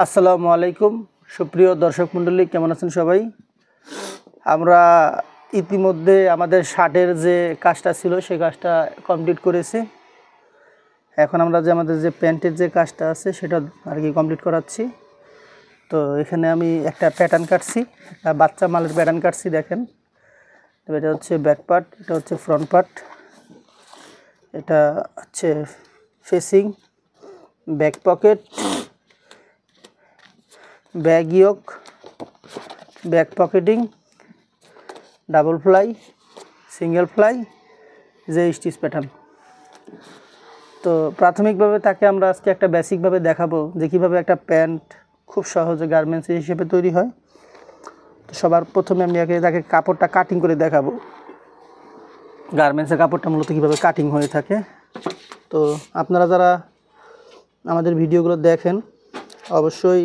আসসালামু আলাইকুম সুপ্রিয় দর্শক মণ্ডলী, কেমন আছেন সবাই? আমরা ইতিমধ্যে আমাদের শার্টের যে কাজটা ছিল সেই কাজটা কমপ্লিট করেছি। এখন আমরা আমাদের যে প্যান্টের যে কাজটা আছে সেটা আর কি কমপ্লিট করাচ্ছি। তো এখানে আমি একটা প্যাটার্ন কাটছি, একটা বাচ্চা মালের প্যাটার্ন কাটছি। দেখেন, এটা হচ্ছে ব্যাক পার্ট, এটা হচ্ছে ফ্রন্ট পার্ট, এটা হচ্ছে facing, back pocket, back ইয়োক, back pocketing, double fly, single fly, যে স্টিচ প্যাটার্ন। তো প্রাথমিকভাবে তাকে আমরা আজকে একটা বেসিকভাবে দেখাবো যে কীভাবে একটা প্যান্ট খুব সহজে গার্মেন্টস হিসেবে তৈরি হয়। তো সবার প্রথমে আমি তাকে কাপড়টা কাটিং করে দেখাবো, গার্মেন্টসের কাপড়টা মূলত কীভাবে কাটিং হয়ে থাকে। তো আপনারা যারা আমাদের ভিডিওগুলো দেখেন অবশ্যই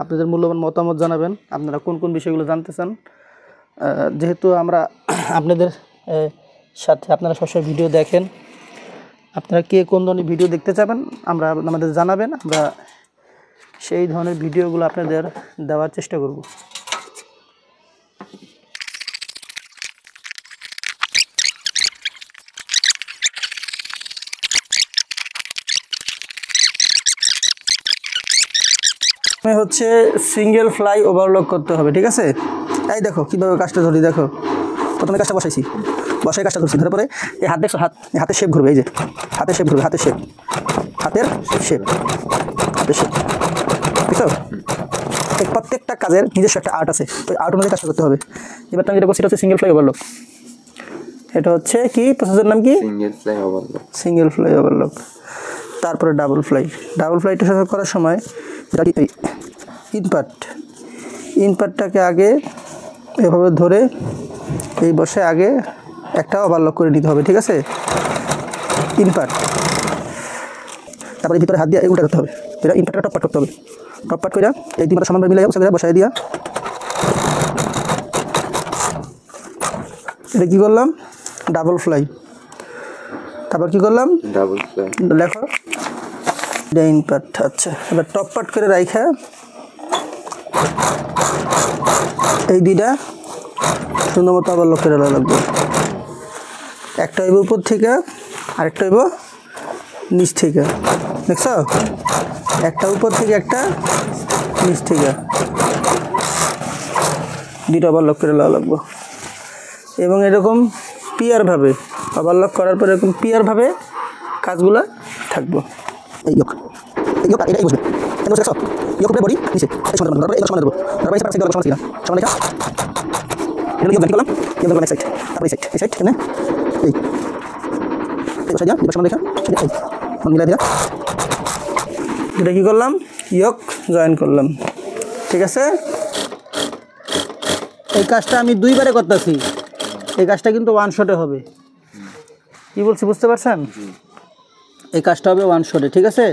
আপনাদের মূল্যবান মতামত জানাবেন, আপনারা কোন কোন বিষয়গুলো জানতে চান। যেহেতু আমরা আপনাদের সাথে আপনারা সবসময় ভিডিও দেখেন, আপনারা কে কোন ধরনের ভিডিও দেখতে চাবেন আমাদের জানাবেন, আমরা সেই ধরনের ভিডিওগুলো আপনাদের দেওয়ার চেষ্টা করব। হচ্ছে সিঙ্গেল ফ্লাই ওভারলক করতে হবে, ঠিক আছে? এই দেখো কীভাবে কাজটা ধরি, দেখো প্রথমে কাজটা বসাইছি, বসাই কাজটা ধরছি, ধরে পরে এই হাত দেখছো, হাতের শেপ ঘুরবে, এই যে হাতের শেপ ঘুরবে, হাতের শেপ বুঝছো? প্রত্যেকটা কাজের নিজস্ব একটা আর্ট আছে, ওই আর্ট অনুযায়ী কাজটা করতে হবে। এবার আমি যেটা করছি, এটা হচ্ছে সিঙ্গেল ফ্লাই ওভারলক। এটা হচ্ছে কি প্রসেসের নাম কি? Single fly overlock. তারপরে ডাবল ফ্লাইটা সাথে করার সময় ইনপার্টটাকে আগে এভাবে ধরে এই বসে আগে একটা ওভারলক করে নিতে হবে, ঠিক আছে? ইনপার্ট, তারপরে ভিতরে হাত দিয়ে উল্টা করতে হবে, এটা ইনপার্টটা টপ পার্ট করতে হবে। টপ পার্ট করে এই তিনটা সমানভাবে মিলাই বসাই দিয়া এটা কী করলাম? Double fly. তারপর কি করলাম? ডাবল ফ্লাই লেখো, ইনপার্ট। আচ্ছা, এবার টপ পার্ট করে রাইখা এই দুইটা সুন্দর মতো আবার লক করে লাগবে। একটা হইব উপর থেকে, আরেকটা হইব নিচ থেকে, দেখছ? একটা উপর থেকে, একটা নিচ থেকে, দুইটা আবার লক করে লাগবে। এবং এরকম পিয়ারভাবে ওভারলক করার পর এরকম পিয়ারভাবে কাজগুলো থাকবো। এই ইয়োক, এটাই বুঝবে, দেখছো? ইয়োক উপরে বডি নিচে, এই সমান দেবো, এই সমান দেবো, তারপর এই সাইড দেবো, সমান দিলাম, সমান দেখা এটা ইয়োক করলাম, ইয়োক করলাম এক সাইড, তারপর এই সাইড এখানে এই বসাই দিয়া এই সমান দেখা এই মন মিলাই দিলাম। এটা কি করলাম? ইয়োক জয়েন করলাম, ঠিক আছে? এই কাজটা আমি দুইবারে করতেছি, এই কাজটা কিন্তু ওয়ান শটে হবে। কি বলছি বুঝতে পারছেন? এই কাজটা হবে ওয়ান শটে, ঠিক আছে?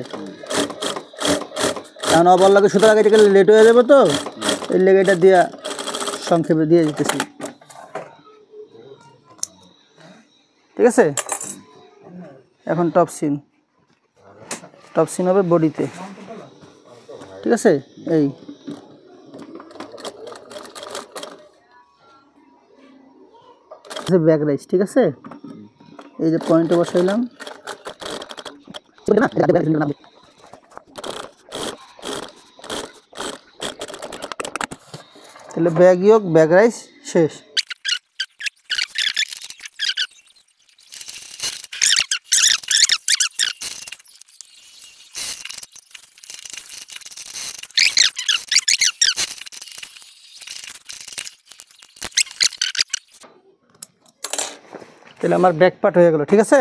কারণ ওভারলকে সুতো আগে থেকে লেট হয়ে যাবে, তো এই লেগে এটা দিয়া সংক্ষেপে দিয়ে দিতেছি, ঠিক আছে? এখন টপ সিন হবে বডিতে, ঠিক আছে? এই ব্যাক রাইস, ঠিক আছে? এই যে পয়েন্টে বসাইলাম, তাহলে ব্যাক ইয়োক, ব্যাক রাইস শেষ। তাহলে আমার ব্যাক পার্ট হয়ে গেল, ঠিক আছে?